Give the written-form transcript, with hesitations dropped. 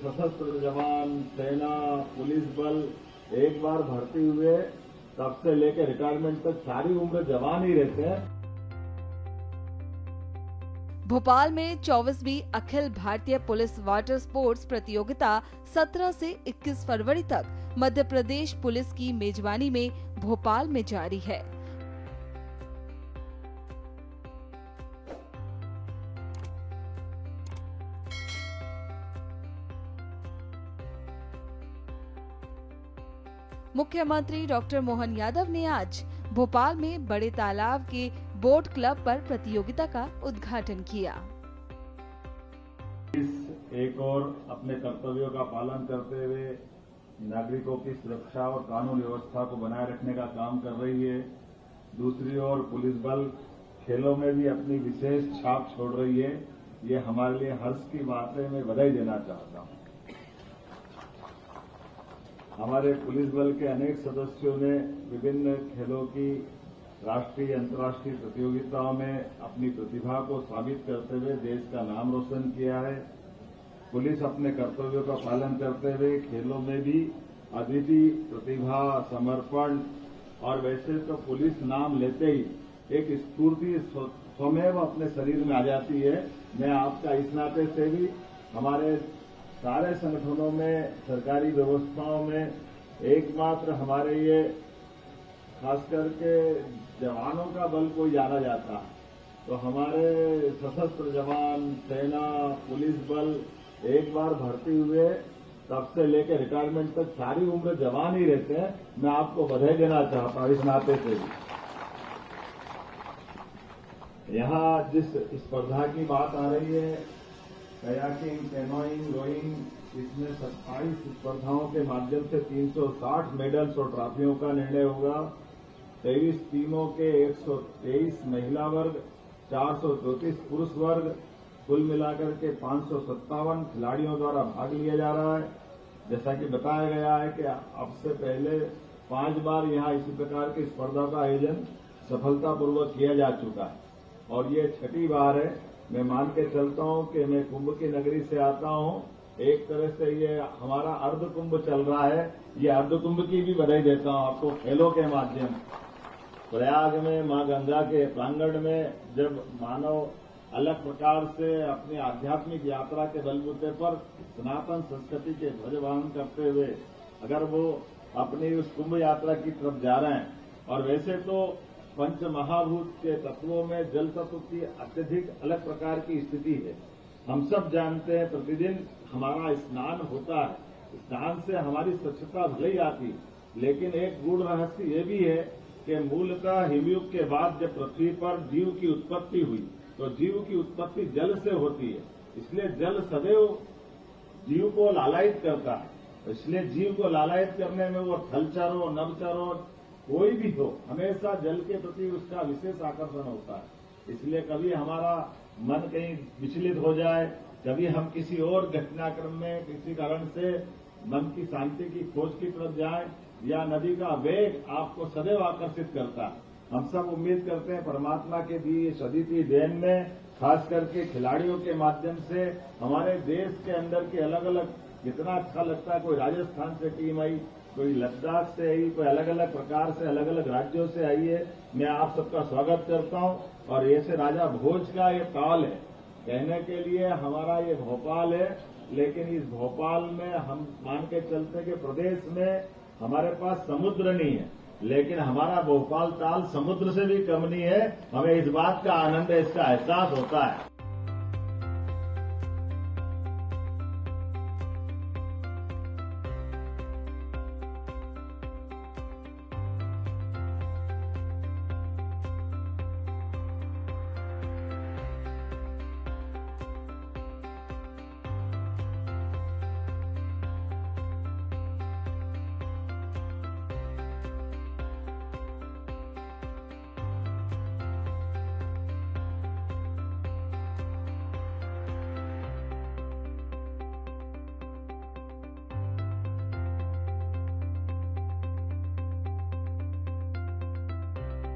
सशस्त्र जवान, सेना, पुलिस बल एक बार भर्ती हुए तब से लेकर रिटायरमेंट तक सारी उम्र जवान ही रहते हैं। भोपाल में 24वीं Akhil Bharatiya police water sports प्रतियोगिता 17 से 21 फरवरी तक मध्य प्रदेश पुलिस की मेजबानी में भोपाल में जारी है। मुख्यमंत्री डॉक्टर मोहन यादव ने आज भोपाल में बड़े तालाब के बोट क्लब पर प्रतियोगिता का उद्घाटन किया। एक और अपने कर्तव्यों का पालन करते हुए नागरिकों की सुरक्षा और कानून व्यवस्था को बनाए रखने का काम कर रही है। दूसरी ओर पुलिस बल खेलों में भी अपनी विशेष छाप छोड़ रही है। ये हमारे लिए हर्ष की बात है। मैं बधाई देना चाहता हूं। हमारे पुलिस बल के अनेक सदस्यों ने विभिन्न खेलों की राष्ट्रीय अंतर्राष्ट्रीय प्रतियोगिताओं में अपनी प्रतिभा को साबित करते हुए देश का नाम रोशन किया है। पुलिस अपने कर्तव्यों का पालन करते हुए खेलों में भी अद्वितीय प्रतिभा, समर्पण और वैसे तो पुलिस नाम लेते ही एक स्फूर्ति स्वमेव अपने शरीर में आ जाती है। मैं आपका इस नाते से भी हमारे सारे संगठनों में, सरकारी व्यवस्थाओं में एकमात्र हमारे ये खास करके जवानों का बल कोई जाना जाता है तो हमारे सशस्त्र जवान, सेना, पुलिस बल एक बार भर्ती हुए तब से लेकर रिटायरमेंट तक सारी उम्र जवान ही रहते हैं। मैं आपको बधाई देना चाहता हूं इस नाते से भी। यहाँ जिस स्पर्धा की बात आ रही है, कयाकिंग, कैनोइंग, रोइंग, इसमें 27 स्पर्धाओं के माध्यम से 360 मेडल्स और ट्रॉफियों का निर्णय होगा। 23 टीमों के 123 महिला वर्ग, 434 पुरुष वर्ग, कुल मिलाकर के 557 खिलाड़ियों द्वारा भाग लिया जा रहा है। जैसा कि बताया गया है कि अब से पहले 5 बार यहाँ इसी प्रकार की स्पर्धा का आयोजन सफलतापूर्वक किया जा चुका है और ये 6ठी बार है। मैं मान के चलता हूं कि मैं कुंभ की नगरी से आता हूं। एक तरह से ये हमारा अर्ध कुंभ चल रहा है। ये अर्ध कुंभ की भी बधाई देता हूं आपको खेलों के माध्यम। प्रयाग में मां गंगा के प्रांगण में जब मानव अलग प्रकार से अपनी आध्यात्मिक यात्रा के बलबूते पर सनातन संस्कृति के ध्वजवाहन करते हुए अगर वो अपनी उस कुंभ यात्रा की तरफ जा रहे हैं और वैसे तो पंच महाभूत के तत्वों में जल तत्व की अत्यधिक अलग प्रकार की स्थिति है। हम सब जानते हैं प्रतिदिन हमारा स्नान होता है। स्नान से हमारी स्वच्छता भले ही आती, लेकिन एक गूढ़ रहस्य ये भी है कि मूलतः हिमयुग के बाद जब पृथ्वी पर जीव की उत्पत्ति हुई तो जीव की उत्पत्ति जल से होती है। इसलिए जल सदैव जीव को लालायित करता है। इसलिए जीव को लालायित करने में वो थलचर हो, नभचर हो, कोई भी हो, हमेशा जल के प्रति उसका विशेष आकर्षण होता है। इसलिए कभी हमारा मन कहीं विचलित हो जाए, कभी हम किसी और घटनाक्रम में किसी कारण से मन की शांति की खोज की तरफ जाएं या नदी का वेग आपको सदैव आकर्षित करता है। हम सब उम्मीद करते हैं परमात्मा के दी इस अद्वितीय देन में खास करके खिलाड़ियों के माध्यम से हमारे देश के अंदर के अलग अलग कितना अच्छा लगता है। कोई राजस्थान से टीम आई, कोई लद्दाख से आई, कोई अलग अलग प्रकार से अलग अलग राज्यों से आई है। मैं आप सबका स्वागत करता हूं और ये से राजा भोज का ये ताल है कहने के लिए हमारा ये भोपाल है, लेकिन इस भोपाल में हम मान के चलते कि प्रदेश में हमारे पास समुद्र नहीं है, लेकिन हमारा भोपाल ताल समुद्र से भी कम नहीं है। हमें इस बात का आनंद है, इसका एहसास होता है।